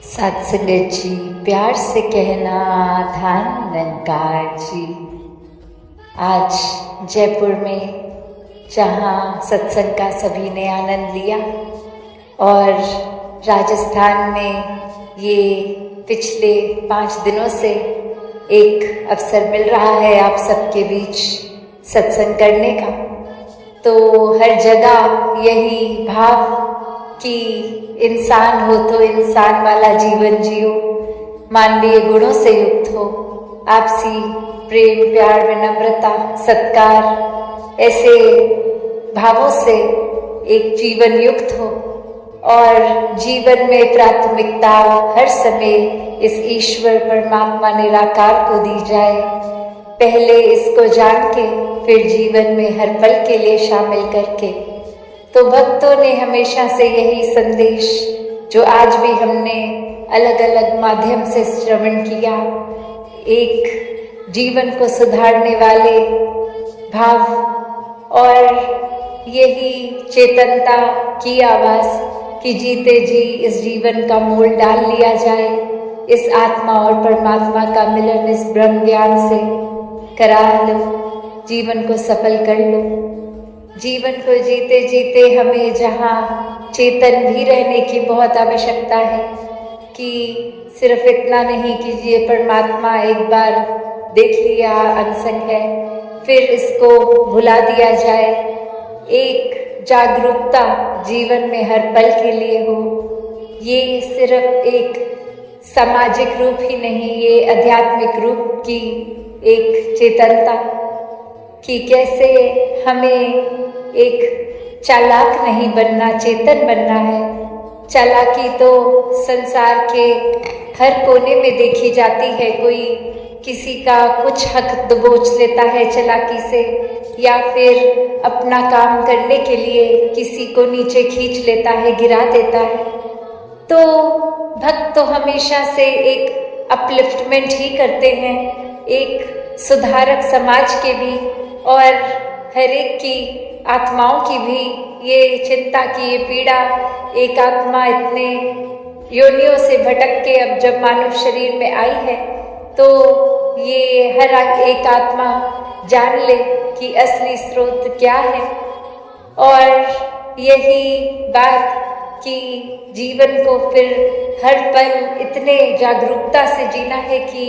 सत्संगत जी, प्यार से कहना धन निरंकार जी। आज जयपुर में जहाँ सत्संग का सभी ने आनंद लिया और राजस्थान में ये पिछले 5 दिनों से एक अवसर मिल रहा है आप सबके बीच सत्संग करने का, तो हर जगह यही भाव कि इंसान हो तो इंसान वाला जीवन जियो, मानवीय गुणों से युक्त हो, आपसी प्रेम प्यार विनम्रता सत्कार ऐसे भावों से एक जीवन युक्त हो और जीवन में प्राथमिकता हर समय इस ईश्वर परमात्मा निराकार को दी जाए। पहले इसको जान के फिर जीवन में हर पल के लिए शामिल करके, तो भक्तों ने हमेशा से यही संदेश जो आज भी हमने अलग अलग माध्यम से श्रवण किया, एक जीवन को सुधारने वाले भाव और यही चेतनता की आवाज़ कि जीते जी इस जीवन का मोल डाल लिया जाए, इस आत्मा और परमात्मा का मिलन इस ब्रह्म ज्ञान से करा लो, जीवन को सफल कर लो। जीवन को जीते जीते हमें जहाँ चेतन भी रहने की बहुत आवश्यकता है कि सिर्फ इतना नहीं कि ये परमात्मा एक बार देख लिया अनसंग है फिर इसको भुला दिया जाए। एक जागरूकता जीवन में हर पल के लिए हो, ये सिर्फ एक सामाजिक रूप ही नहीं, ये आध्यात्मिक रूप की एक चेतनता कि कैसे हमें एक चालाक नहीं बनना, चेतन बनना है। चालाकी तो संसार के हर कोने में देखी जाती है, कोई किसी का कुछ हक दबोच लेता है चालाकी से, या फिर अपना काम करने के लिए किसी को नीचे खींच लेता है, गिरा देता है। तो भक्त तो हमेशा से एक अपलिफ्टमेंट ही करते हैं, एक सुधारक समाज के भी और हर एक की आत्माओं की भी ये चिंता की ये पीड़ा, एक आत्मा इतने योनियों से भटक के अब जब मानव शरीर में आई है तो ये हर एक आत्मा जान ले कि असली स्रोत क्या है। और यही बात कि जीवन को फिर हर पल इतने जागरूकता से जीना है कि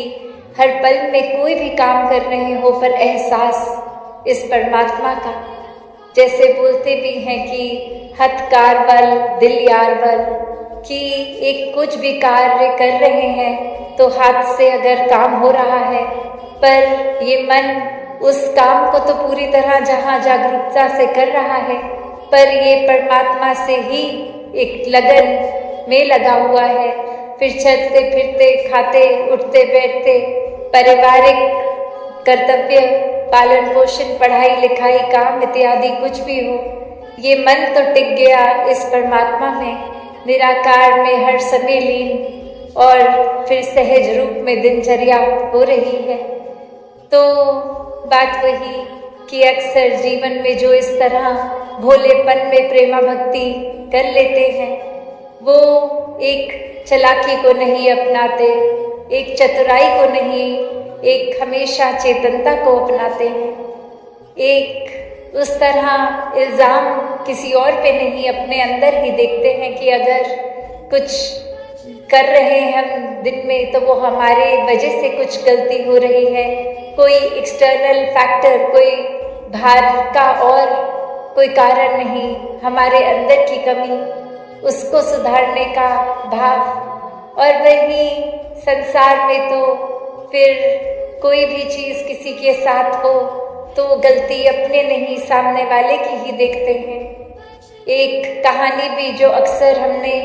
हर पल में कोई भी काम कर रहे हो पर एहसास इस परमात्मा का, जैसे बोलते भी हैं कि हथकार बल दिल यार बल, कि एक कुछ भी कार्य कर रहे हैं तो हाथ से अगर काम हो रहा है पर ये मन उस काम को तो पूरी तरह जहाँ जागरूकता से कर रहा है पर ये परमात्मा से ही एक लगन में लगा हुआ है। फिर चलते फिरते खाते उठते बैठते पारिवारिक कर्तव्य पालन पोषण पढ़ाई लिखाई काम इत्यादि कुछ भी हो, ये मन तो टिक गया इस परमात्मा में, निराकार में हर समय लीन और फिर सहज रूप में दिनचर्या हो रही है। तो बात वही कि अक्सर जीवन में जो इस तरह भोलेपन में प्रेमा भक्ति कर लेते हैं वो एक चालाकी को नहीं अपनाते, एक चतुराई को नहीं, एक हमेशा चेतनता को अपनाते हैं, एक उस तरह इल्ज़ाम किसी और पे नहीं अपने अंदर ही देखते हैं कि अगर कुछ कर रहे हैं हम दिन में तो वो हमारे वजह से कुछ गलती हो रही है, कोई एक्सटर्नल फैक्टर कोई बाहर का और कोई कारण नहीं, हमारे अंदर की कमी उसको सुधारने का भाव। और वही संसार में तो फिर कोई भी चीज़ किसी के साथ हो तो गलती अपने नहीं सामने वाले की ही देखते हैं। एक कहानी भी जो अक्सर हमने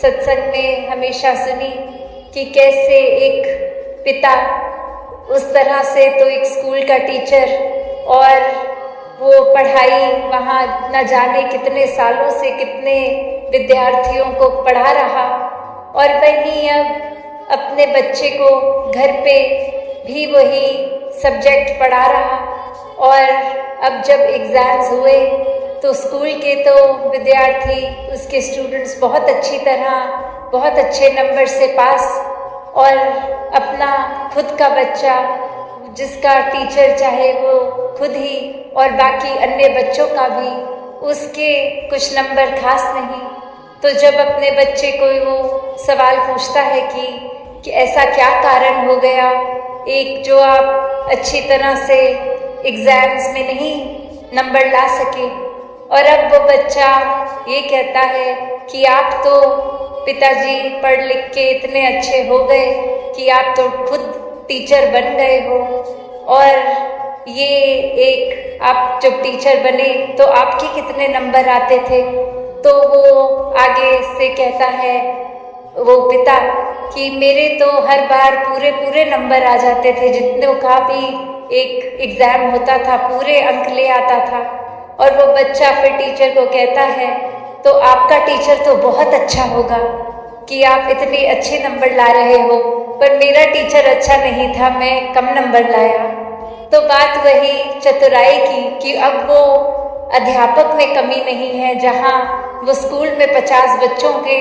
सत्संग में हमेशा सुनी कि कैसे एक पिता उस तरह से तो एक स्कूल का टीचर और वो पढ़ाई वहाँ न जाने कितने सालों से कितने विद्यार्थियों को पढ़ा रहा और वहीं अब अपने बच्चे को घर पे भी वही सब्जेक्ट पढ़ा रहा। और अब जब एग्ज़ाम्स हुए तो स्कूल के तो विद्यार्थी उसके स्टूडेंट्स बहुत अच्छी तरह बहुत अच्छे नंबर से पास, और अपना खुद का बच्चा जिसका टीचर चाहे वो खुद ही और बाकी अन्य बच्चों का भी उसके कुछ नंबर खास नहीं, तो जब अपने बच्चे को वो सवाल पूछता है कि ऐसा क्या कारण हो गया एक जो आप अच्छी तरह से एग्जाम्स में नहीं नंबर ला सके, और अब वो बच्चा ये कहता है कि आप तो पिताजी पढ़ लिख के इतने अच्छे हो गए कि आप तो खुद टीचर बन गए हो, और ये एक आप जब टीचर बने तो आपके कितने नंबर आते थे? तो वो आगे से कहता है वो पिता कि मेरे तो हर बार पूरे पूरे नंबर आ जाते थे, जितनों का भी एक एग्ज़ाम होता था पूरे अंक ले आता था। और वो बच्चा फिर टीचर को कहता है तो आपका टीचर तो बहुत अच्छा होगा कि आप इतने अच्छे नंबर ला रहे हो, पर मेरा टीचर अच्छा नहीं था, मैं कम नंबर लाया। तो बात वही चतुराई की कि अब वो अध्यापक में कमी नहीं है, जहाँ वो स्कूल में 50 बच्चों के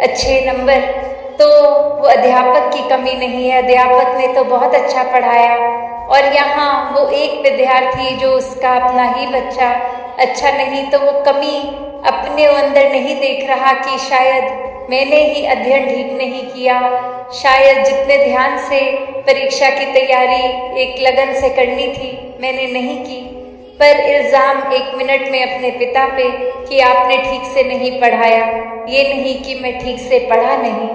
अच्छे नंबर, तो वो अध्यापक की कमी नहीं है, अध्यापक ने तो बहुत अच्छा पढ़ाया, और यहाँ वो एक विद्यार्थी जो उसका अपना ही बच्चा अच्छा नहीं, तो वो कमी अपने अंदर नहीं देख रहा कि शायद मैंने ही अध्ययन ठीक नहीं किया, शायद जितने ध्यान से परीक्षा की तैयारी एक लगन से करनी थी मैंने नहीं की, पर इल्ज़ाम एक मिनट में अपने पिता पे कि आपने ठीक से नहीं पढ़ाया, ये नहीं कि मैं ठीक से पढ़ा नहीं।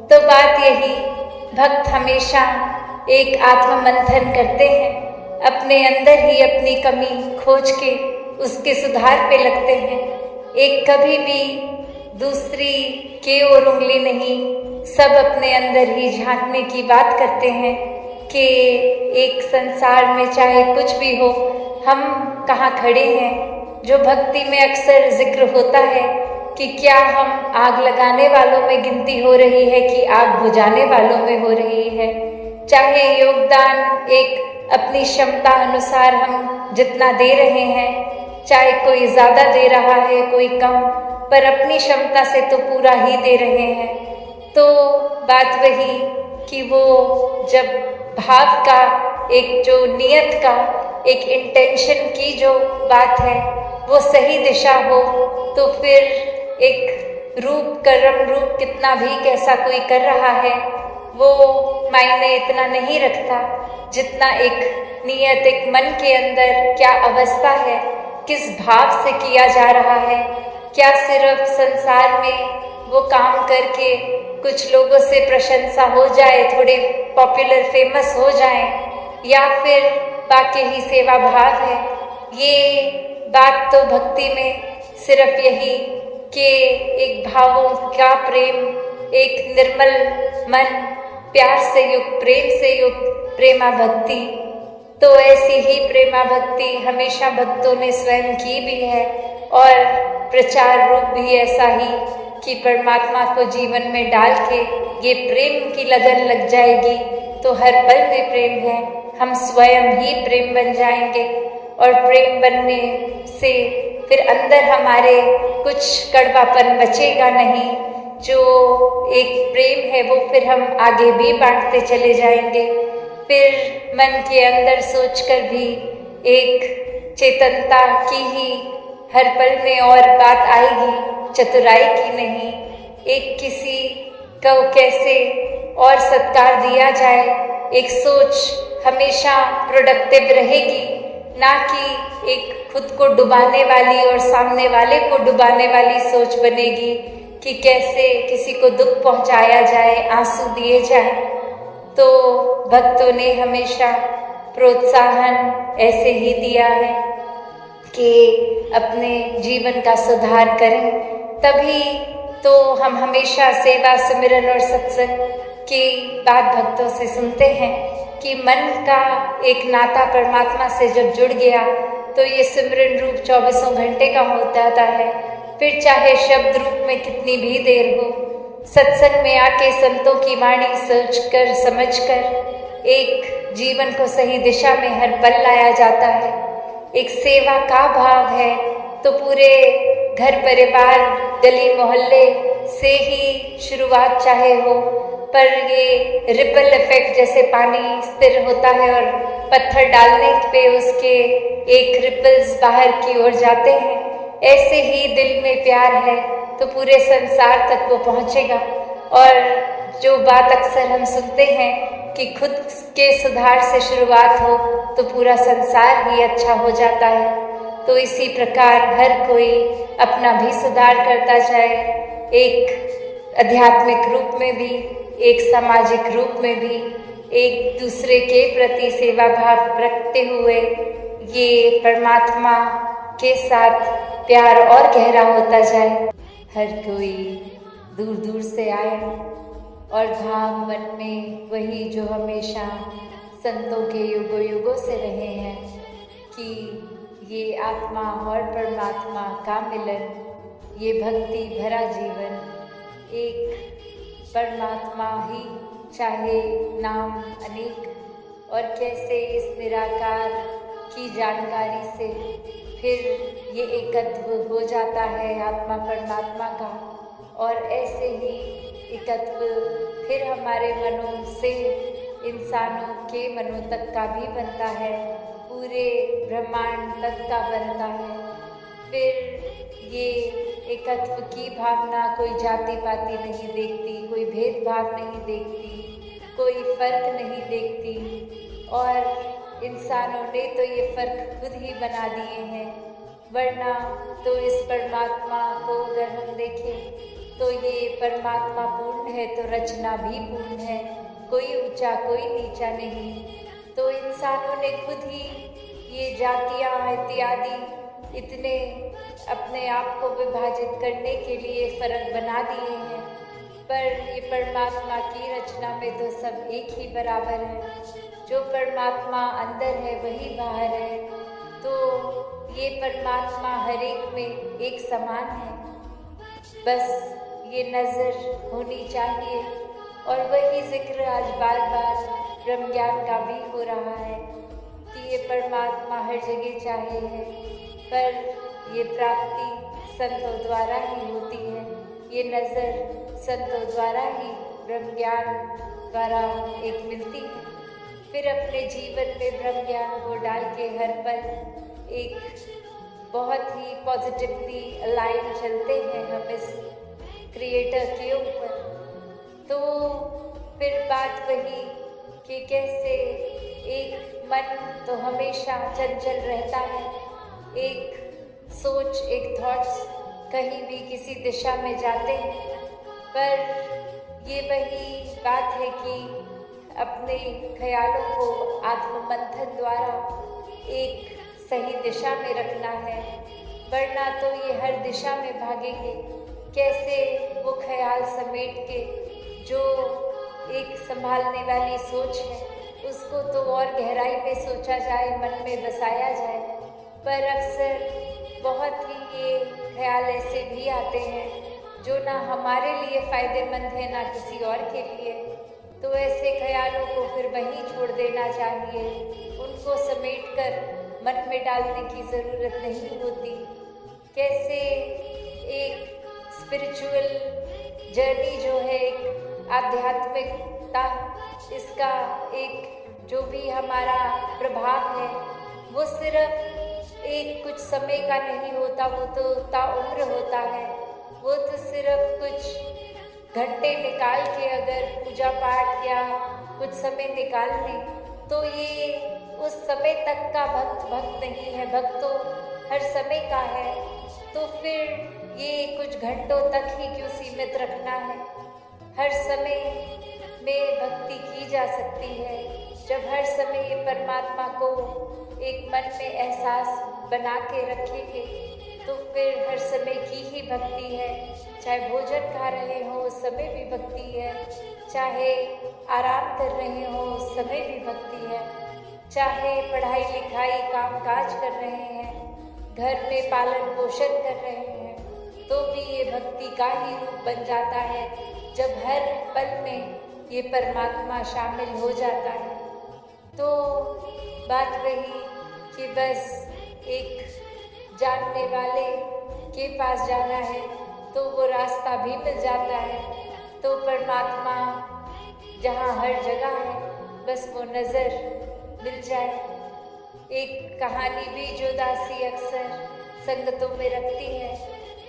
तो बात यही, भक्त हमेशा एक आत्ममंथन करते हैं, अपने अंदर ही अपनी कमी खोज के उसके सुधार पे लगते हैं, एक कभी भी दूसरी के ओर उंगली नहीं, सब अपने अंदर ही झांकने की बात करते हैं कि एक संसार में चाहे कुछ भी हो हम कहाँ खड़े हैं। जो भक्ति में अक्सर जिक्र होता है कि क्या हम आग लगाने वालों में गिनती हो रही है कि आग बुझाने वालों में हो रही है। चाहे योगदान एक अपनी क्षमता अनुसार हम जितना दे रहे हैं, चाहे कोई ज़्यादा दे रहा है कोई कम, पर अपनी क्षमता से तो पूरा ही दे रहे हैं। तो बात वही कि वो जब भाव का एक जो नियत का एक इंटेंशन की जो बात है वो सही दिशा हो, तो फिर एक रूप कर्म रूप कितना भी कैसा कोई कर रहा है वो मायने इतना नहीं रखता, जितना एक नियत एक मन के अंदर क्या अवस्था है, किस भाव से किया जा रहा है। क्या सिर्फ संसार में वो काम करके कुछ लोगों से प्रशंसा हो जाए, थोड़े पॉपुलर फेमस हो जाएं, या फिर बाकी ही सेवा भाव है। ये बात तो भक्ति में सिर्फ यही कि एक भावों का प्रेम, एक निर्मल मन, प्यार से युक्त, प्रेम से युक्त प्रेमा भक्ति। तो ऐसी ही प्रेमा भक्ति हमेशा भक्तों ने स्वयं की भी है, और प्रचार रूप भी ऐसा ही कि परमात्मा को जीवन में डाल के ये प्रेम की लगन लग जाएगी तो हर पल में प्रेम है, हम स्वयं ही प्रेम बन जाएंगे, और प्रेम बनने से फिर अंदर हमारे कुछ कड़वापन बचेगा नहीं। जो एक प्रेम है वो फिर हम आगे भी बांटते चले जाएंगे। फिर मन के अंदर सोचकर भी एक चेतनता की ही हर पल में और बात आएगी, चतुराई की नहीं। एक किसी को कैसे और सत्कार दिया जाए, एक सोच हमेशा प्रोडक्टिव रहेगी, ना कि एक खुद को डुबाने वाली और सामने वाले को डुबाने वाली सोच बनेगी कि कैसे किसी को दुख पहुंचाया जाए, आंसू दिए जाए। तो भक्तों ने हमेशा प्रोत्साहन ऐसे ही दिया है कि अपने जीवन का सुधार करें, तभी तो हम हमेशा सेवा सिमरन और सत्संग की बात भक्तों से सुनते हैं कि मन का एक नाता परमात्मा से जब जुड़ गया तो ये सिमरन रूप 24 घंटे का होता है। फिर चाहे शब्द रूप में कितनी भी देर हो, सत्संग में आके संतों की वाणी सोचकर समझकर एक जीवन को सही दिशा में हर पल लाया जाता है। एक सेवा का भाव है तो पूरे घर परिवार गली मोहल्ले से ही शुरुआत चाहे हो, पर ये रिपल इफेक्ट, जैसे पानी स्थिर होता है और पत्थर डालने पे उसके एक रिपल्स बाहर की ओर जाते हैं, ऐसे ही दिल में प्यार है तो पूरे संसार तक वो पहुँचेगा। और जो बात अक्सर हम सुनते हैं कि खुद के सुधार से शुरुआत हो तो पूरा संसार ही अच्छा हो जाता है, तो इसी प्रकार हर कोई अपना भी सुधार करता जाए, एक आध्यात्मिक रूप में भी, एक सामाजिक रूप में भी, एक दूसरे के प्रति सेवा भाव रखते हुए ये परमात्मा के साथ प्यार और गहरा होता जाए। हर कोई दूर दूर से आए और भाव मन में वही जो हमेशा संतों के युगों युगों से रहे हैं कि ये आत्मा और परमात्मा का मिलन, ये भक्ति भरा जीवन, एक परमात्मा ही चाहे नाम अनेक, और कैसे इस निराकार की जानकारी से फिर ये एकत्व हो जाता है आत्मा परमात्मा का, और ऐसे ही एकत्व फिर हमारे मनों से इंसानों के मनों तक का भी बनता है, पूरे ब्रह्मांड तक का बनता है। फिर ये एकत्व की भावना कोई जाति पाति नहीं देखती, कोई भेदभाव नहीं देखती, कोई फर्क नहीं देखती, और इंसानों ने तो ये फर्क खुद ही बना दिए हैं। वरना तो इस परमात्मा को अगर हम देखें तो ये परमात्मा पूर्ण है तो रचना भी पूर्ण है, कोई ऊंचा कोई नीचा नहीं। तो इंसानों ने खुद ही ये जातियाँ इत्यादि इतने अपने आप को विभाजित करने के लिए फर्क बना दिए हैं, पर ये परमात्मा की रचना में तो सब एक ही बराबर है। जो परमात्मा अंदर है वही बाहर है, तो ये परमात्मा हर एक में एक समान है। बस ये नज़र होनी चाहिए, और वही जिक्र आज बार बार ब्रह्म ज्ञान का भी हो रहा है कि ये परमात्मा हर जगह चाहिए है, पर ये प्राप्ति संतों द्वारा ही होती है। ये नज़र संतों द्वारा ही ब्रह्म ज्ञान द्वारा एक मिलती है। फिर अपने जीवन में ब्रह्म ज्ञान को डाल के हर पल एक बहुत ही पॉजिटिवली अलाइन चलते हैं हम इस क्रिएटर के ऊपर। तो फिर बात वही कि कैसे एक मन तो हमेशा चंचल रहता है, एक सोच, एक थॉट्स कहीं भी किसी दिशा में जाते हैं, पर ये वही बात है कि अपने ख्यालों को आत्ममंथन द्वारा एक सही दिशा में रखना है, वरना तो ये हर दिशा में भागेंगे। कैसे वो ख्याल समेट के जो एक संभालने वाली सोच है उसको तो और गहराई में सोचा जाए, मन में बसाया जाए, पर अक्सर बहुत ही ये ख्याल ऐसे भी आते हैं जो ना हमारे लिए फ़ायदेमंद है ना किसी और के लिए। तो ऐसे ख्यालों को फिर वहीं छोड़ देना चाहिए, उनको समेट कर मन में डालने की ज़रूरत नहीं होती। कैसे एक स्पिरिचुअल जर्नी जो है, एक आध्यात्मिकता, इसका एक जो भी हमारा प्रभाव है वो सिर्फ एक कुछ समय का नहीं होता, वो तो ताउम्र होता है। वो तो सिर्फ कुछ घंटे निकाल के अगर पूजा पाठ या कुछ समय निकाल लें तो ये उस समय तक का भक्त नहीं है, भक्त तो हर समय का है। तो फिर ये कुछ घंटों तक ही क्यों सीमित रखना है? हर समय में भक्ति की जा सकती है जब हर समय ये परमात्मा को एक मन में एहसास बना के रखेंगे, तो फिर हर समय की ही भक्ति है। चाहे भोजन खा रहे हो उस समय भी भक्ति है, चाहे आराम कर रहे हो उस समय भी भक्ति है, चाहे पढ़ाई लिखाई काम काज कर रहे हैं, घर में पालन पोषण कर रहे हैं, तो भी ये भक्ति का ही रूप बन जाता है जब हर पल में ये परमात्मा शामिल हो जाता है। तो बात वही कि बस एक जानने वाले के पास जाना है तो वो रास्ता भी मिल जाता है। तो परमात्मा जहाँ हर जगह है, बस वो नज़र मिल जाए। एक कहानी भी जो दासी अक्सर संगतों में रखती है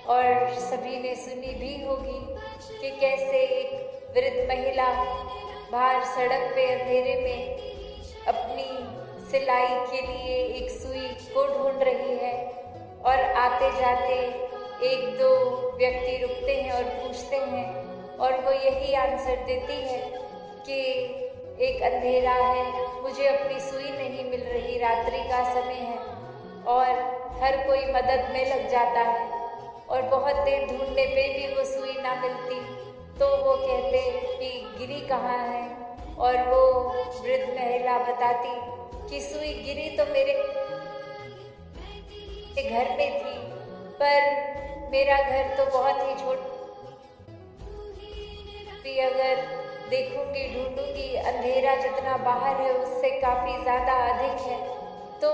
और सभी ने सुनी भी होगी कि कैसे एक वृद्ध महिला बाहर सड़क पे अंधेरे में अपनी सिलाई के लिए एक सुई को ढूंढ रही है और आते जाते एक दो व्यक्ति रुकते हैं और पूछते हैं और वो यही आंसर देती है कि एक अंधेरा है, मुझे अपनी सुई नहीं मिल रही, रात्रि का समय है। और हर कोई मदद में लग जाता है और बहुत देर ढूंढने पे भी वो सुई ना मिलती तो वो कहते कि गिरी कहाँ है, और वो वृद्ध महिला बताती कि सुई गिरी तो मेरे घर में थी, पर मेरा घर तो बहुत ही छोटा, अगर देखूंगी ढूंढूंगी अंधेरा जितना बाहर है उससे काफ़ी ज़्यादा अधिक है, तो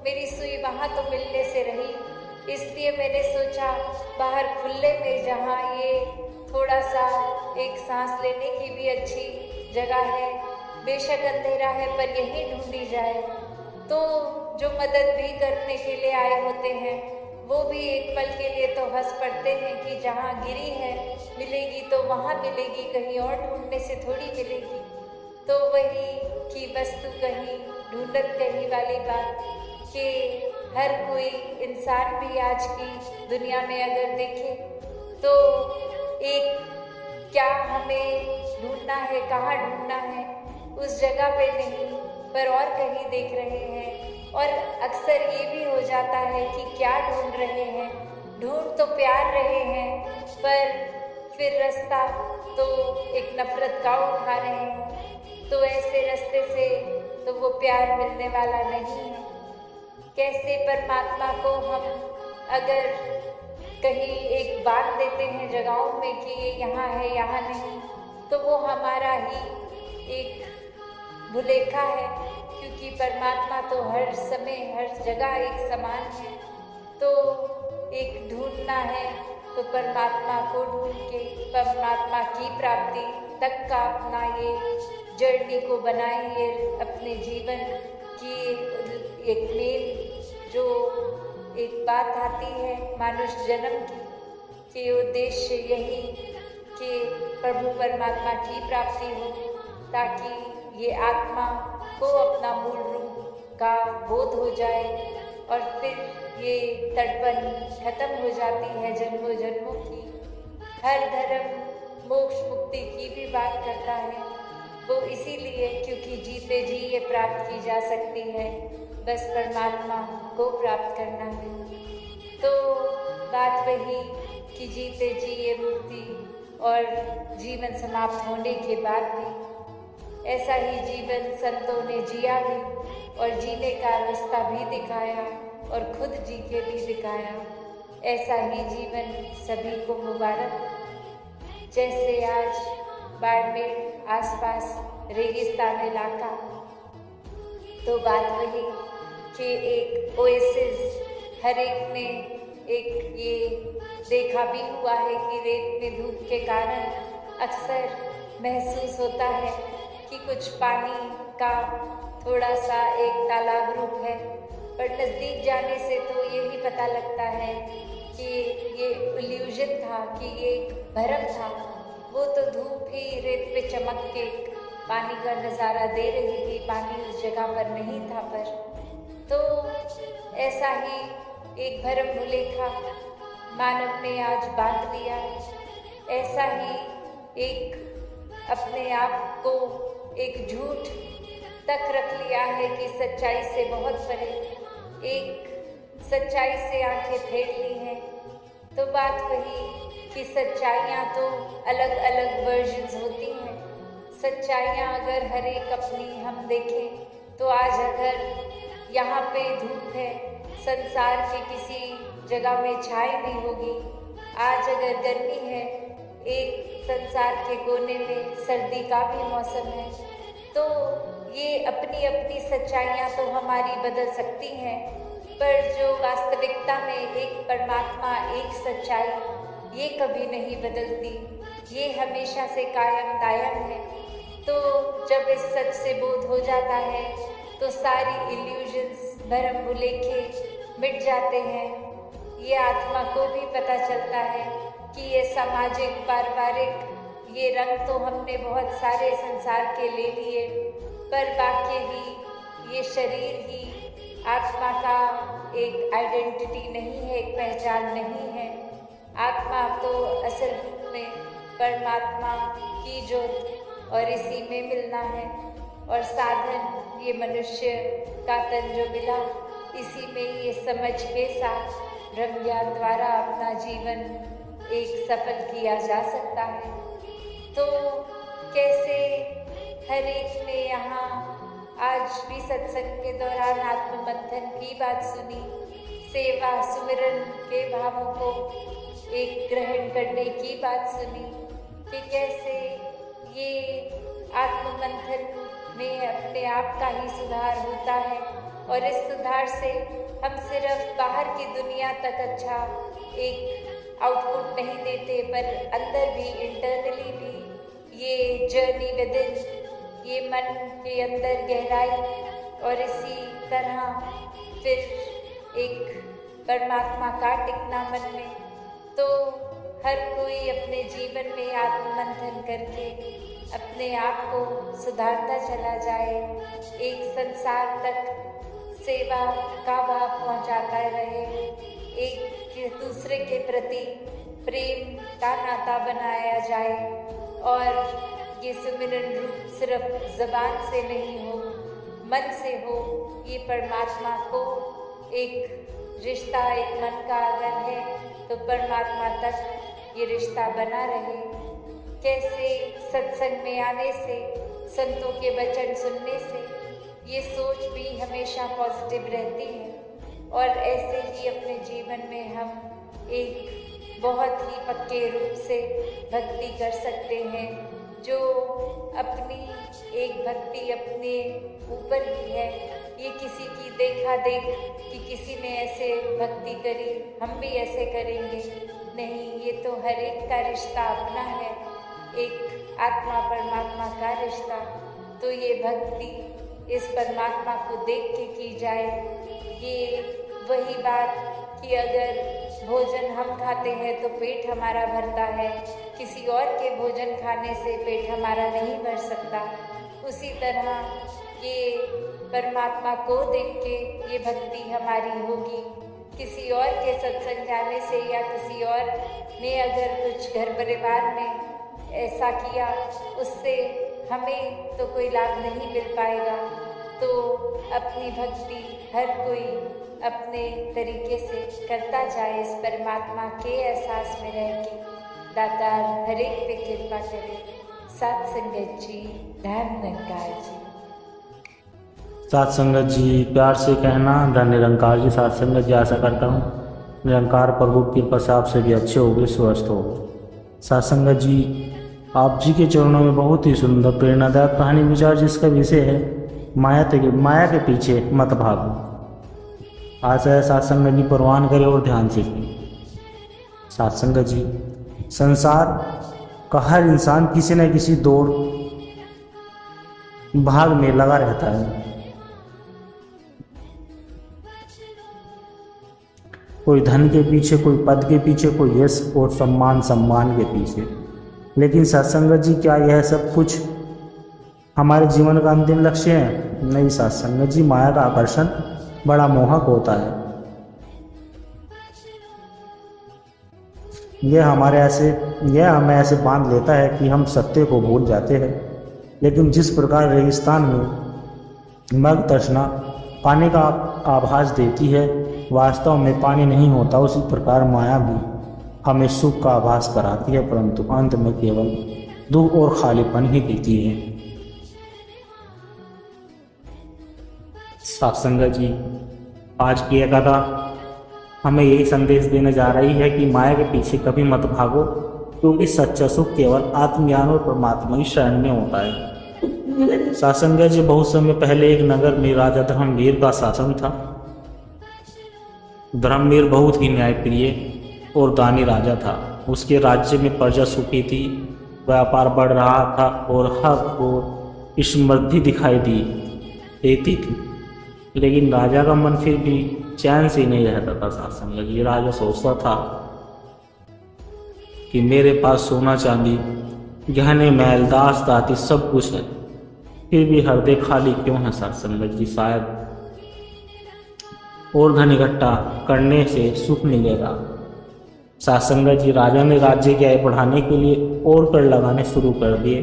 मेरी सुई वहाँ तो मिलने से रही। इसलिए मैंने सोचा बाहर खुले में जहाँ ये थोड़ा सा एक सांस लेने की भी अच्छी जगह है, बेशक अंधेरा है पर यहीं ढूंढी जाए। तो जो मदद भी करने के लिए आए होते हैं वो भी एक पल के लिए तो हंस पड़ते हैं कि जहाँ गिरी है मिलेगी तो वहाँ मिलेगी, कहीं और ढूंढने से थोड़ी मिलेगी। तो वही की वस्तु कहीं ढूंढत कहीं वाली बात कि हर कोई इंसान भी आज की दुनिया में अगर देखे तो एक क्या हमें ढूंढना है, कहाँ ढूंढना है, उस जगह पे नहीं पर और कहीं देख रहे हैं। और अक्सर ये भी हो जाता है कि क्या ढूंढ रहे हैं, ढूंढ तो प्यार रहे हैं पर फिर रास्ता तो एक नफरत का उठा रहे हैं, तो ऐसे रास्ते से तो वो प्यार मिलने वाला नहीं है। कैसे परमात्मा को हम अगर कहीं एक बांध देते हैं जगहों में कि ये यहाँ है यहाँ नहीं, तो वो हमारा ही एक भुलेखा है, क्योंकि परमात्मा तो हर समय हर जगह एक समान है। तो एक ढूंढना है तो परमात्मा को ढूंढ के परमात्मा की प्राप्ति तक का अपना ये जर्नी को बनाइए, अपने जीवन की एक मेन जो एक बात आती है मानुष जन्म की उद्देश्य यही कि प्रभु परमात्मा की प्राप्ति हो, ताकि ये आत्मा को अपना मूल रूप का बोध हो जाए और फिर ये तड़पन खत्म हो जाती है जन्मों जन्मों की। हर धर्म मोक्ष मुक्ति की भी बात करता है, वो इसीलिए क्योंकि जीते जी ये प्राप्त की जा सकती है, बस परमात्मा को प्राप्त करना है। तो बात वही कि जीते जी ये मुक्ति और जीवन समाप्त होने के बाद भी ऐसा ही जीवन संतों ने जिया भी और जीने का रास्ता भी दिखाया और खुद जी के भी दिखाया। ऐसा ही जीवन सभी को मुबारक। जैसे आज बाड़मेर आसपास रेगिस्तान इलाका, तो बात वही कि एक ओएसिस हर एक ने एक ये देखा भी हुआ है कि रेत में धूप के कारण अक्सर महसूस होता है कि कुछ पानी का थोड़ा सा एक तालाब रूप है, पर नज़दीक जाने से तो यही पता लगता है कि ये इल्यूजन था, कि ये एक भ्रम था। वो तो धूप ही रेत पे चमक के पानी का नज़ारा दे रही थी, पानी उस जगह पर नहीं था। पर तो ऐसा ही एक भ्रम भुलेखा मानव ने आज बांध लिया। ऐसा ही एक अपने आप को एक झूठ तक रख लिया है कि सच्चाई से बहुत परे, एक सच्चाई से आंखें फेर ली हैं। तो बात वही कि सच्चाइयाँ तो अलग अलग वर्जन्स होती हैं। सच्चाइयाँ अगर हर एक अपनी हम देखें तो आज अगर यहाँ पे धूप है, संसार के किसी जगह में छाई भी होगी। आज अगर गर्मी है, एक संसार के कोने में सर्दी का भी मौसम है। तो ये अपनी अपनी सच्चाइयाँ तो हमारी बदल सकती हैं, पर जो वास्तविकता में एक परमात्मा, एक सच्चाई ये कभी नहीं बदलती, ये हमेशा से कायम दायम है। तो जब इस सच से बोध हो जाता है तो सारी इल्यूजन्स, भरम भुलेखे मिट जाते हैं। ये आत्मा को भी पता चलता है कि ये सामाजिक, पारिवारिक, ये रंग तो हमने बहुत सारे संसार के ले लिए, पर बाकी ही ये शरीर ही आत्मा का एक आइडेंटिटी नहीं है, एक पहचान नहीं है। आत्मा तो असल रूप में परमात्मा की ज्योत और इसी में मिलना है। और साधन ये मनुष्य का तन जो मिला, इसी में ये समझ के साथ ब्रह्म ज्ञान द्वारा अपना जीवन एक सफल किया जा सकता है। तो कैसे हर एक ने यहाँ आज भी सत्संग के दौरान आत्ममंथन की बात सुनी, सेवा सुमिरन के भावों को एक ग्रहण करने की बात सुनी कि कैसे ये आत्ममंथन में अपने आप का ही सुधार होता है। और इस सुधार से हम सिर्फ बाहर की दुनिया तक अच्छा एक आउटपुट नहीं देते, पर अंदर भी, इंटरनली भी ये जर्नी विद इन, ये मन के अंदर गहराई, और इसी तरह फिर एक परमात्मा का टिकना मन में। तो हर कोई अपने जीवन में आत्ममंथन करके अपने आप को सुधारता चला जाए, एक संसार तक सेवा का भाव पहुंचाता रहे, एक दूसरे के प्रति प्रेम का नाता बनाया जाए, और ये सुमिरन रूप सिर्फ ज़बान से नहीं हो, मन से हो। ये परमात्मा को एक रिश्ता, एक मन का अगर है तो परमात्मा तक ये रिश्ता बना रहे। कैसे सत्संग में आने से, संतों के वचन सुनने से ये सोच भी हमेशा पॉजिटिव रहती है, और ऐसे ही अपने जीवन में हम एक बहुत ही पक्के रूप से भक्ति कर सकते हैं, जो अपनी एक भक्ति अपने ऊपर ही है। ये किसी की देखा देख कि किसी ने ऐसे भक्ति करी, हम भी ऐसे करेंगे, नहीं, ये तो हर एक का रिश्ता अपना है, एक आत्मा परमात्मा का रिश्ता। तो ये भक्ति इस परमात्मा को देख के की जाए। ये वही बात कि अगर भोजन हम खाते हैं तो पेट हमारा भरता है, किसी और के भोजन खाने से पेट हमारा नहीं भर सकता। उसी तरह ये परमात्मा को देख के ये भक्ति हमारी होगी। किसी और के सत्संग जाने से या किसी और ने अगर कुछ घर परिवार में ऐसा किया, उससे हमें तो कोई लाभ नहीं मिल पाएगा। तो अपनी भक्ति हर कोई अपने तरीके से करता जाए, इस परमात्मा के एहसास में रह के दातार हर एक पे कृपा करे। सात संगत जी, धन निरंकार जी। सात संगत जी, प्यार से कहना धन निरंकार जी। सात संगत जी, आशा करता हूँ निरंकार प्रभु की कृपा से आपसे भी अच्छे होगे, स्वस्थ हो। सात संगत जी, आप जी के चरणों में बहुत ही सुंदर प्रेरणादायक कहानी विचार, जिसका विषय है माया के पीछे मत भागो। आशा है सात संगत जी परवान करें और ध्यान से। सात संगत जी, संसार का हर इंसान किसी न किसी दौड़ भाग में लगा रहता है। कोई धन के पीछे, कोई पद के पीछे, कोई यश और सम्मान के पीछे। लेकिन सत्संगत जी, क्या यह सब कुछ हमारे जीवन का अंतिम लक्ष्य है? नहीं सत्संगत जी, माया का आकर्षण बड़ा मोहक होता है। यह हमें ऐसे बांध लेता है कि हम सत्य को भूल जाते हैं। लेकिन जिस प्रकार रेगिस्तान में मग तृष्णा पानी का आभास देती है, वास्तव में पानी नहीं होता, उसी प्रकार माया भी हमें सुख का आभास कराती है, परंतु अंत में केवल दुख और खालीपन ही देती है। सत्संगत जी, आज की यह कथा हमें यही संदेश देने जा रही है कि माया के पीछे कभी मत भागो, क्योंकि सच्चा सुख केवल आत्मज्ञान और परमात्मा की शरण में होता है। सत्संगत जी, बहुत समय पहले एक नगर में राजा धर्मवीर का शासन था। धर्मवीर बहुत ही न्यायप्रिय और दानी राजा था। उसके राज्य में प्रजा सुखी थी, व्यापार बढ़ रहा था और हर ओर समृद्धि दिखाई देती थी। लेकिन राजा का मन फिर भी चैन से नहीं रहता था। साथ संगत जी, राजा सोचता था कि मेरे पास सोना चांदी, गहने, महल, दास दाती सब कुछ है, फिर भी हृदय खाली क्यों है। साथ संगत जी, शायद और धन इकट्ठा करने से सुख मिलेगा। साथ संगत जी, राजा ने राज्य की आय बढ़ाने के लिए और कर लगाने शुरू कर दिए।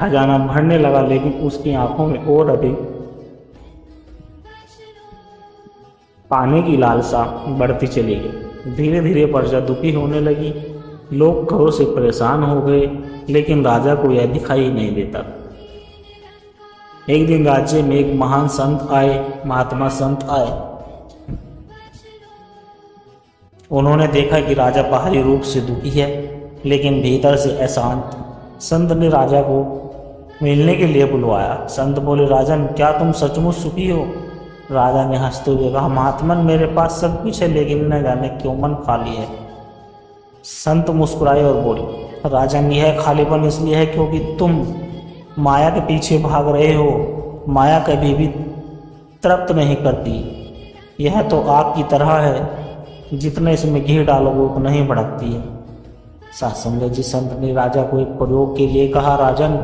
खजाना भरने लगा, लेकिन उसकी आंखों में और अधिक पाने की लालसा बढ़ती चली गई। धीरे धीरे प्रजा दुखी होने लगी, लोग घरों से परेशान हो गए, लेकिन राजा को यह दिखाई नहीं देता। एक दिन राज्य में एक महान संत आए, महात्मा संत आए। उन्होंने देखा कि राजा बाहरी रूप से दुखी है, लेकिन भीतर से अशांत। संत ने राजा को मिलने के लिए बुलवाया। संत बोले, राजन, क्या तुम सचमुच सुखी हो? राजा ने हंसते हुए कहा, महात्मन, मेरे पास सब कुछ है, लेकिन न जाने क्यों मन खाली है। संत मुस्कुराए और बोले, राजन, यह खालीपन इसलिए है क्योंकि तुम माया के पीछे भाग रहे हो। माया कभी भी तृप्त नहीं करती। यह तो आग की तरह है, जितने इसमें घी डालोगे उतना ही भड़कती है। साथ संगत जी, संत ने राजा को एक प्रयोग के लिए कहा, राजन,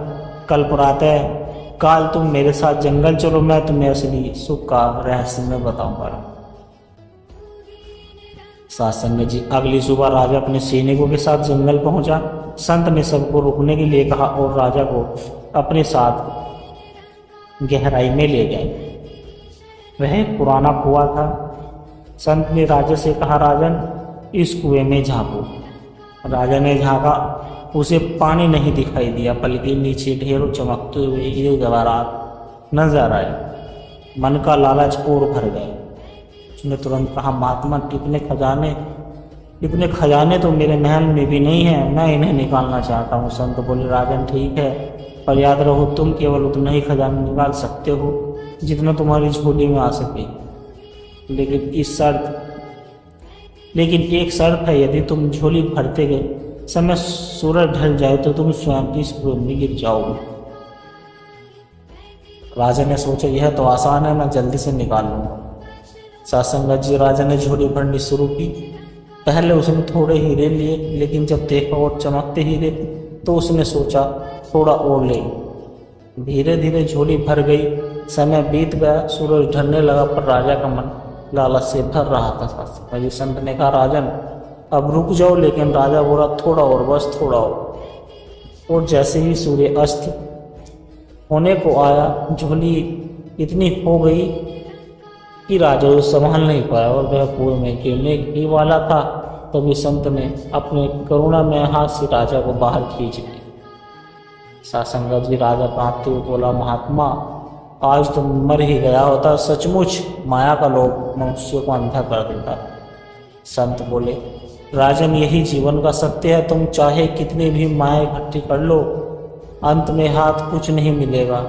कल प्रातः काल तुम मेरे साथ जंगल चलो, मैं तुम्हें असली सुख का रहस्य में बताऊंगा। साथ संगत जी, अगली सुबह राजा अपने सैनिकों के साथ जंगल पहुंचा। संत ने सबको रुकने के लिए कहा और राजा को अपने साथ गहराई में ले गए। वह एक पुराना कुआं था। संत ने राजा से कहा, राजन, इस कुएं में झांको। राजा ने झांका, उसे पानी नहीं दिखाई दिया, बल्कि नीचे ढेरों चमकते हुए हीरे जवाहरात नजर आए। मन का लालच और भर गया। उसने तुरंत कहा, महात्मा, इतने खजाने तो मेरे महल में भी नहीं है, मैं इन्हें निकालना चाहता हूँ। संत बोले, राजन, ठीक है, पर याद रहो, तुम केवल उतना ही खजाना निकाल सकते हो जितना तुम्हारी झोली में आ सके। लेकिन एक शर्त है, यदि तुम झोली भरते गए समय सूरज ढल जाए तो तुम स्वयं इस कुएं में गिर जाओगे। राजा ने सोचा, यह तो आसान है, मैं जल्दी से निकाल लूंगा। साथ संगत जी, राजा ने झोली भरनी शुरू की। पहले उसने थोड़े हीरे लिए, लेकिन जब देखा और चमकते हीरे तो उसने सोचा थोड़ा और ले। धीरे धीरे झोली भर गई। समय बीत गया, सूरज ढलने लगा, पर राजा का मन लालच से भर रहा था। संत ने कहा, राजन, अब रुक जाओ। लेकिन राजा बोला, थोड़ा और, बस थोड़ा और जैसे ही सूर्य अस्त होने को आया, झोली इतनी हो गई कि राजा उसे संभाल नहीं पाया और वह कुएं में गिरने ही वाला था। तभी संत ने अपने करुणा में हाथ से राजा को बाहर खींच लिया। सासंगत जी, राजा कांपते हुए बोला, महात्मा, आज तो मर ही गया होता। सचमुच माया का लोभ मनुष्य को अंधा कर देता। संत बोले, राजन, यही जीवन का सत्य है। तुम चाहे कितनी भी माया इकट्ठी कर लो, अंत में हाथ कुछ नहीं मिलेगा।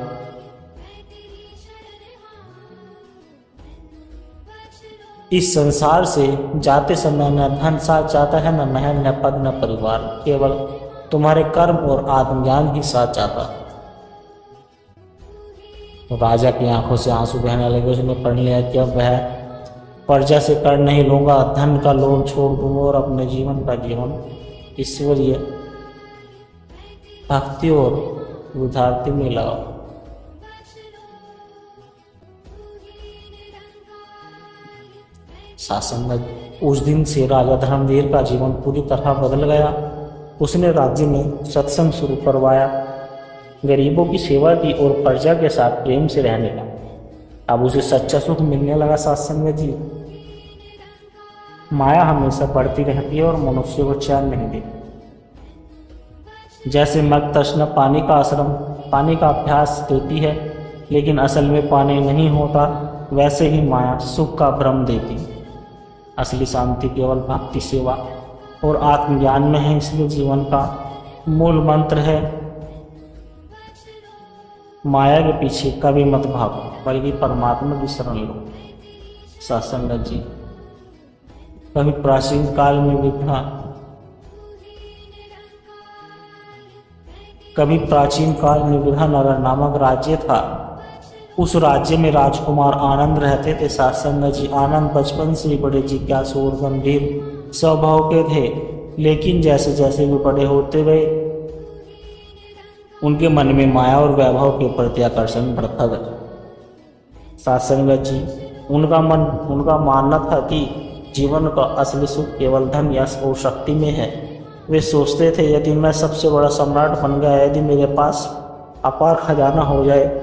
इस संसार से जाते समय न धन साथ जाता है, न महल, न पद, न परिवार, केवल तुम्हारे कर्म और आत्मज्ञान ही साथ जाता। तो राजा की आंखों से आंसू बहने लगे। उसने पढ़ लिया कि अब वह प्रजा से कर नहीं लूंगा, धन का लोभ छोड़ दूंगा और अपने जीवन का जीवन ईश्वरीय भक्ति और उदारता में लगाओ। शासन उस दिन से राजा धर्मवीर का जीवन पूरी तरह बदल गया। उसने राज्य में सत्संग शुरू करवाया, गरीबों की सेवा की और प्रजा के साथ प्रेम से रहने लगा। अब उसे सच्चा सुख मिलने लगा। सत्संग जी, माया हमेशा बढ़ती रहती है और मनुष्य को चैन नहीं देती। जैसे मग तृष्णा पानी का अभ्यास देती है, लेकिन असल में पानी नहीं होता, वैसे ही माया सुख का भ्रम देती है। असली शांति केवल भक्ति सेवा और आत्मज्ञान में है। इसलिए जीवन का मूल मंत्र है, माया के पीछे कभी मत भागो, बल्कि परमात्मा की शरण लो। सत्संग जी, कभी प्राचीन काल में भी था कभी प्राचीन काल में विधानगर नामक राज्य था। उस राज्य में राजकुमार आनंद रहते थे। सत्संग जी, आनंद बचपन से ही बड़े जिज्ञासु और गंभीर स्वभाव के थे, लेकिन जैसे जैसे वे बड़े होते गए उनके मन में माया और वैभव के प्रति आकर्षण बढ़ता गया। सत्संग जी, उनका मानना था कि जीवन का असली सुख केवल धन, यश और शक्ति में है। वे सोचते थे, यदि मैं सबसे बड़ा सम्राट बन गया, यदि मेरे पास अपार खजाना हो जाए,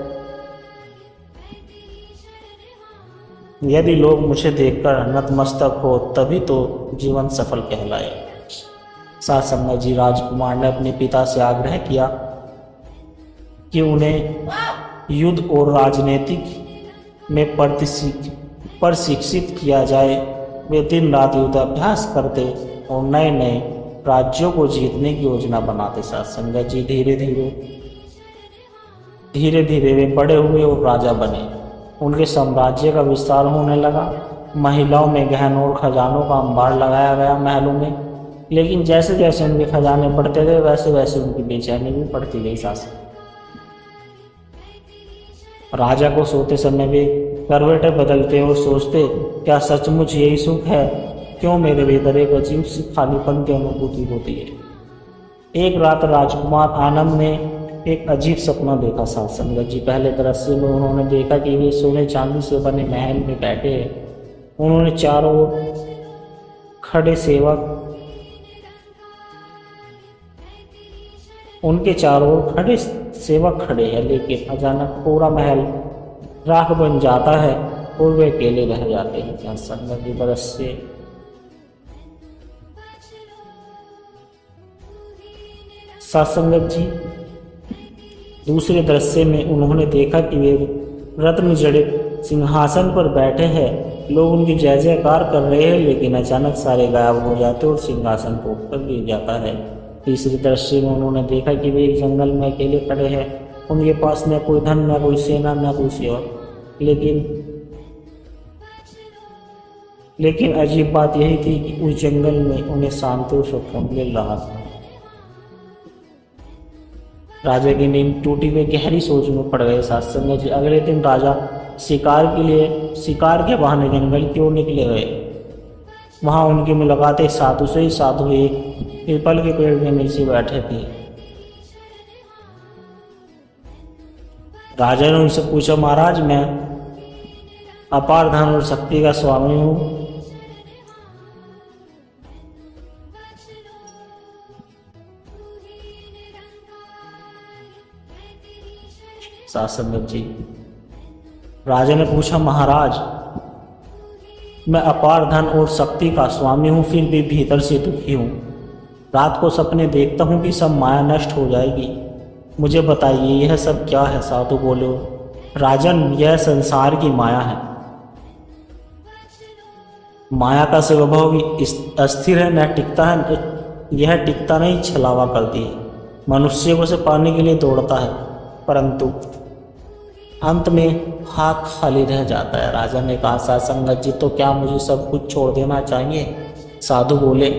यदि लोग मुझे देखकर नतमस्तक हो, तभी तो जीवन सफल कहलाए। सत्संग जी, राजकुमार ने अपने पिता से आग्रह किया कि उन्हें युद्ध और राजनीतिक में प्रशिक्षित किया जाए। वे दिन रात युद्धाभ्यास करते और नए नए राज्यों को जीतने की योजना बनाते। सत्संग जी, धीरे धीरे वे बड़े हुए और राजा बने। उनके साम्राज्य का विस्तार होने लगा। महिलाओं में गहनों और खजानों का अंबार लगाया गया महलों में। लेकिन जैसे जैसे उनके खजाने बढ़ते गए, वैसे वैसे उनकी बेचैनी भी बढ़ती गई। शासन राजा को सोते समय वे करवटें बदलते और सोचते, क्या सचमुच यही सुख है? क्यों मेरे भीतर एक अजीब सी खालीपन की अनुभूति होती है। एक रात राजकुमार आनंद ने एक अजीब सपना देखा। सत्संग जी, पहले दृश्य में उन्होंने देखा कि वे सोने चांदी से बने महल में बैठे हैं। उन्होंने चारों ओर खड़े सेवक उनके चारों ओर खड़े सेवक खड़े हैं, लेकिन अचानक पूरा महल राख बन जाता है और वे अकेले रह जाते हैं। सत्संग जी, दृश्य सत्संग जी, दूसरे दृश्य में उन्होंने देखा कि वे रत्न जड़ित सिंहासन पर बैठे हैं। लोग उनकी जय जयकार कर रहे हैं, लेकिन अचानक सारे गायब हो जाते और सिंहासन टूटकर गिर जाता है। तीसरे दृश्य में उन्होंने देखा कि वे एक जंगल में अकेले खड़े हैं। उनके पास न कोई धन, न कोई सेना, न कोई सेवक। लेकिन अजीब बात यही थी कि उस जंगल में उन्हें शांति और सुकून मिल रहा था। राजा की नींद टूटी, वे गहरी सोच में पड़ गए। सत्संग जी, अगले दिन राजा शिकार के बहाने जंगल की ओर निकले गए। वहां उनकी मुलाकात एक साधु से ही। साधु एक पीपल के पेड़ के नीचे बैठे थे। राजा ने उनसे पूछा, महाराज, मैं अपार धन और शक्ति का स्वामी हूँ। सत्संग जी, राजा ने पूछा, महाराज, मैं अपार धन और शक्ति का स्वामी हूँ, फिर भी भीतर से दुखी हूँ। रात को सपने देखता हूँ कि सब माया नष्ट हो जाएगी। मुझे बताइए, यह सब क्या है? साधु बोले, राजन, यह संसार की माया है। माया का स्वभाव अस्थिर है, न टिकता है। यह टिकता नहीं, छलावा करती है। मनुष्य को उसे पाने के लिए दौड़ता है, परंतु अंत में हाथ खाली रह जाता है। राजा ने कहा, सत्संग जी, तो क्या मुझे सब कुछ छोड़ देना चाहिए? साधु बोले,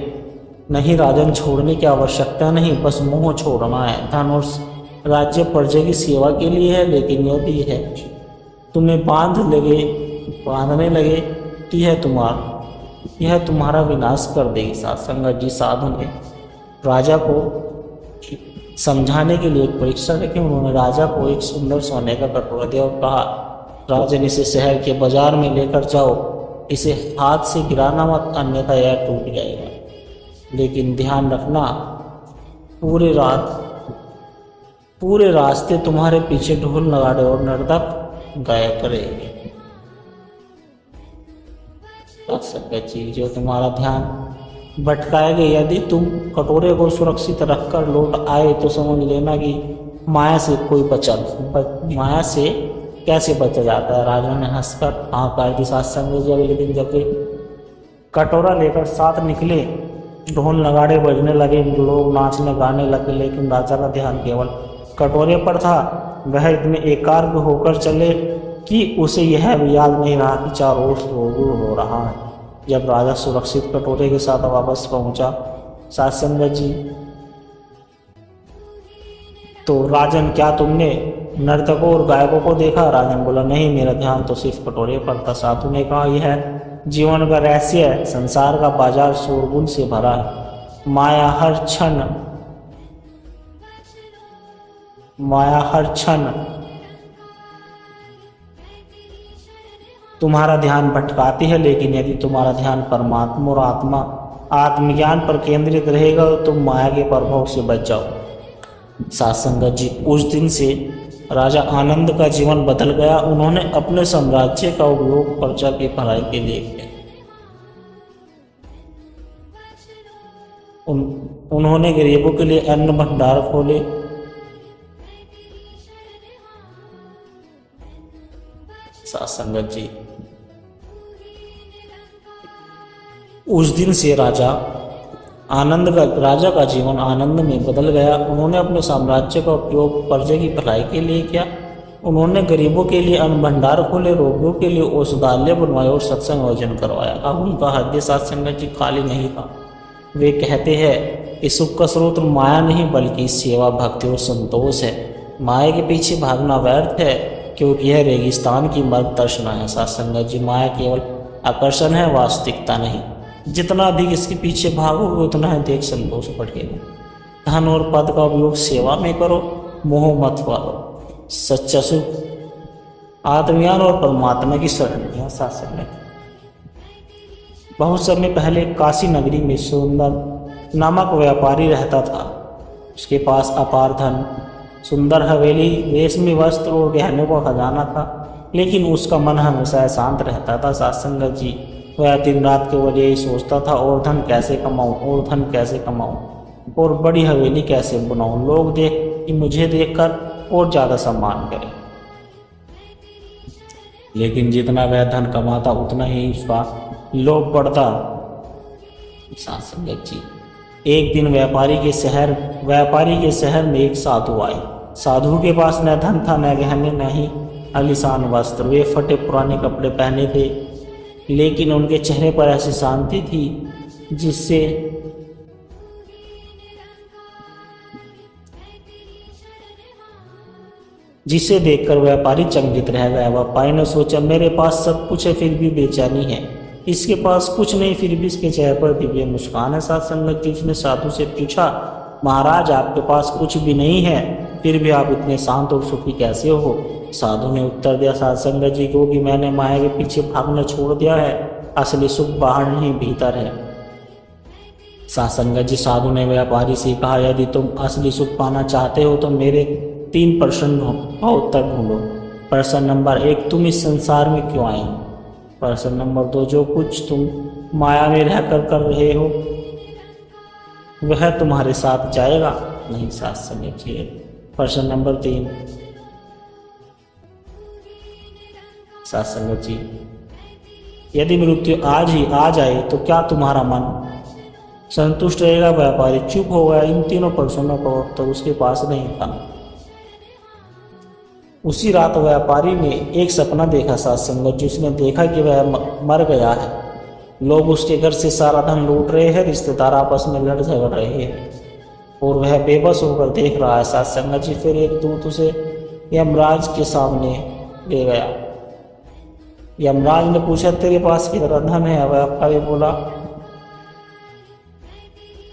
नहीं राजन, छोड़ने की आवश्यकता नहीं, बस मोह छोड़ना है। धन और राज्य प्रजा की सेवा के लिए है, लेकिन यदि है तुम्हें बांधने लगे तो यह तुम्हारा विनाश कर देगी। सत्संग जी, साधु ने राजा को समझाने के लिए एक परीक्षा रखी। उन्होंने राजा को एक सुंदर सोने का कटोरा दिया और कहा, राजन, इसे शहर के बाजार में लेकर जाओ। इसे हाथ से गिराना मत, अन्यथा यह टूट जाएगा। लेकिन ध्यान रखना, पूरे रास्ते तुम्हारे पीछे ढोल नगाड़े और नर्तक गाया करेंगे। जो तुम्हारा ध्यान भटकाएगा, यदि तुम कटोरे को सुरक्षित रखकर लौट आए तो समझ लेना कि माया से कैसे बचा जाता है। राजा ने हंसकर हाँ कर दी। सत्संग जी, अगले दिन जब वे कटोरा लेकर साथ निकले, ढोल नगाड़े बजने लगे, लोग नाचने गाने लगे, लेकिन राजा का ध्यान केवल कटोरे पर था। वह इतने एकाग्र होकर चले कि उसे यह भी याद नहीं रहा कि चारों ओर शोरगुल हो रहा है। जब राजा सुरक्षित कटोरे के साथ वापस पहुंचा, सत्संग जी, तो राजन, क्या तुमने नर्तकों और गायकों को देखा? राजन बोला, नहीं, मेरा ध्यान तो सिर्फ कटोरे पर था। साधु ने कहा, यह जीवन का रहस्य है। संसार का बाजार शोरगुल से भरा है। माया हर क्षण तुम्हारा ध्यान भटकाती है, लेकिन यदि तुम्हारा ध्यान परमात्मा और आत्मज्ञान पर केंद्रित रहेगा तो तुम माया के प्रभाव से बच जाओ। साथ संगत जी, उस दिन से राजा आनंद का जीवन बदल गया। उन्होंने अपने साम्राज्य का उपयोग प्रजा की भलाई के लिए किया। उन्होंने गरीबों के लिए अन्न भंडार खोले। साथ संगत जी, उस दिन से राजा का जीवन आनंद में बदल गया। उन्होंने अपने साम्राज्य का उपयोग प्रजा की भलाई के लिए किया। उन्होंने गरीबों के लिए अन्न भंडार खोले, रोगियों के लिए औषधालय बनवाए और सत्संग आयोजन करवाया। अब उनका हृदय साथ संगत जी खाली नहीं था। वे कहते हैं कि सुख का स्रोत माया नहीं बल्कि सेवा, भक्ति और संतोष है। माया के पीछे भागना व्यर्थ है, क्योंकि यह रेगिस्तान की मार्गदर्शना है। साथ संगत जी, माया केवल आकर्षण है, वास्तविकता नहीं। जितना अधिक इसके पीछे भागोगे उतना अधिक संतोष बढ़ेगा। धन और पद का उपयोग सेवा में करो, मोह मत पालो। सच्चा सुख आत्मज्ञान और परमात्मा की शरण है। साथ संगत, बहुत समय पहले काशी नगरी में सुंदर नामक व्यापारी रहता था। उसके पास अपार धन, सुंदर हवेली, रेशमी वस्त्र और गहनों का खजाना था, लेकिन उसका मन हमेशा शांत रहता था। साथ संगत जी, वह दिन रात केवल यही सोचता था, और धन कैसे कमाऊं, और बड़ी हवेली कैसे बनाऊं, लोग मुझे देखकर और ज़्यादा सम्मान करें। लेकिन जितना वह धन कमाता उतना ही उसका लोभ बढ़ता। साथ संगत जी, एक दिन व्यापारी के शहर में एक साधु आए। साधु के पास न धन था, न गहने, न ही आलीशान वस्त्र। वे फटे पुराने कपड़े पहने थे, लेकिन उनके चेहरे पर ऐसी शांति थी जिसे देखकर व्यापारी चकित रह गया। व्यापारी ने सोचा, मेरे पास सब कुछ है फिर भी बेचैनी है। इसके पास कुछ नहीं फिर भी इसके चेहरे पर दिव्य मुस्कान है। साथ संगत जी, उसने साधु से पूछा, महाराज, आपके पास कुछ भी नहीं है, फिर भी आप इतने शांत और सुखी कैसे हो? साधु ने उत्तर दिया, साथ संगत जी, क्योंकि मैंने माया के पीछे भागना छोड़ दिया है। असली सुख बाहर नहीं भीतर है। साथ संगत जी, साधु ने व्यापारी से कहा, यदि तुम असली सुख पाना चाहते हो तो मेरे 3 प्रश्न का उत्तर ढूंढो। प्रश्न नंबर 1, तुम इस संसार में क्यों आए? प्रश्न नंबर 2, जो कुछ तुम माया में रहकर कर रहे हो वह तुम्हारे साथ जाएगा नहीं? साथ समझिए। प्रश्न नंबर 3, साथ संगत जी, यदि मृत्यु आज ही आ जाए तो क्या तुम्हारा मन संतुष्ट रहेगा? व्यापारी चुप हो गया। इन तीनों प्रश्नों का उत्तर उसके पास नहीं था। उसी रात व्यापारी ने एक सपना देखा। साथ संगत जी, उसने देखा कि वह मर गया है। लोग उसके घर से सारा धन लूट रहे हैं, रिश्तेदार आपस में लड़ झगड़ रहे हैं, और वह बेबस होकर देख रहा है। साथ संगत जी, फिर एक दूत उसे यमराज के सामने ले गया। यमराज ने पूछा, तेरे पास कितना धन है? व्यापारी बोला,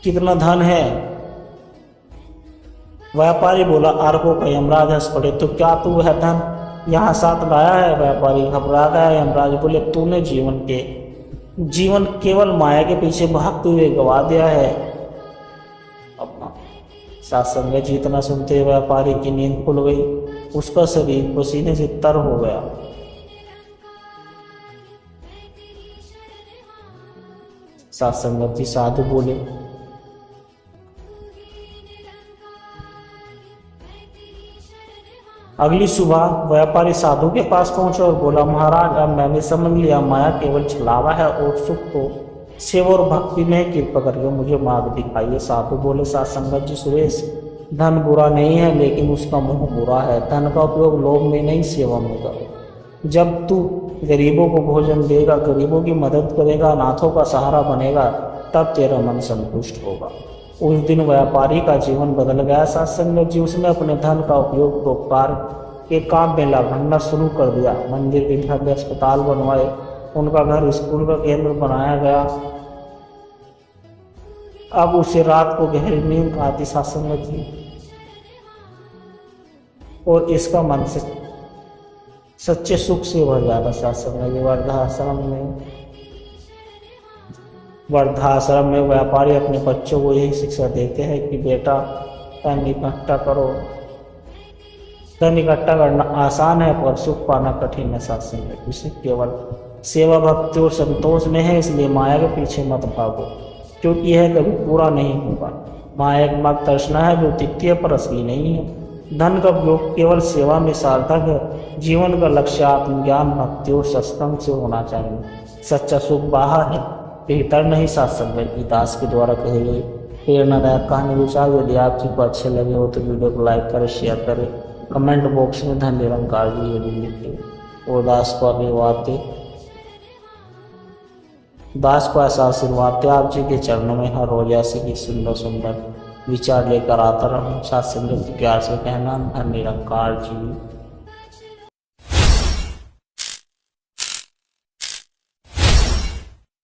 कितना धन है? व्यापारी बोला, अरबों का। यमराज हंस पड़े, तो क्या तू वह धन यहाँ साथ लाया है? व्यापारी घबरा गया। यमराज बोले, तूने जीवन केवल माया के पीछे भागते हुए गवा दिया है अपना। साथ संगत जी, इतना सुनते व्यापारी की नींद खुल गई। उसका शरीर पसीने से तर हो गया। साथ संगत जी, साधु बोले, अगली सुबह व्यापारी साधु के पास पहुंचा और बोला, महाराज, अब मैंने समझ लिया माया केवल छलावा है और सुख को सेवा और भक्ति में कृपा करके मुझे मार्ग दिखाइए। साधु बोले, साथ संगत जी, सुरेश, धन बुरा नहीं है, लेकिन उसका मोह बुरा है। धन का उपयोग लोभ में नहीं, सेवा में करो। जब तू गरीबों को भोजन देगा, गरीबों की मदद करेगा, अनाथों का सहारा बनेगा, तब तेरा मन संतुष्ट होगा। उस दिन व्यापारी का जीवन बदल गया। साथ संगत जी उसने अपने धन का उपयोग परोपकार के काम में लगाना शुरू कर दिया। मंदिर विद्यालय अस्पताल बनवाए, उनका घर स्कूल का केंद्र बनाया गया। अब उसे रात को गहरी नींद आती साथ संगत जी, और इसका मन से सच्चे सुख से भर जाता साथ संगत जी। वृद्धाश्रम में व्यापारी अपने बच्चों को यही शिक्षा देते हैं कि बेटा धन इकट्ठा करो। धन इकट्ठा करना आसान है पर सुख पाना कठिन है साथ संगत जी। केवल सेवा भक्ति और संतोष में है, इसलिए माया के पीछे मत भागो, क्योंकि यह कभी पूरा नहीं होगा। माया एक मार्ग तर्शना है जो दिखती है पर असली नहीं है। धन का उपयोग केवल सेवा में सार्थक है। जीवन का लक्ष्य आत्मज्ञान, भक्ति और सत्संग से होना चाहिए। सच्चा सुख बाहर है, भीतर नहीं साथ संगत जी। दास के द्वारा कही गई प्रेरणादायक कहानी विचार यदि आप जी को अच्छे लगे हो तो वीडियो को लाइक करें, शेयर करें, कमेंट बॉक्स में धन निरंकार जी यदि लिखें और दास को आशीर्वाद दे। दास को ऐसा आशीर्वाद दे आप जी के चरणों में हर रोज ऐसे की सुंदर सुंदर विचार लेकर आता रहूं। साथ संगत प्यार से कहना धन निरंकार जी।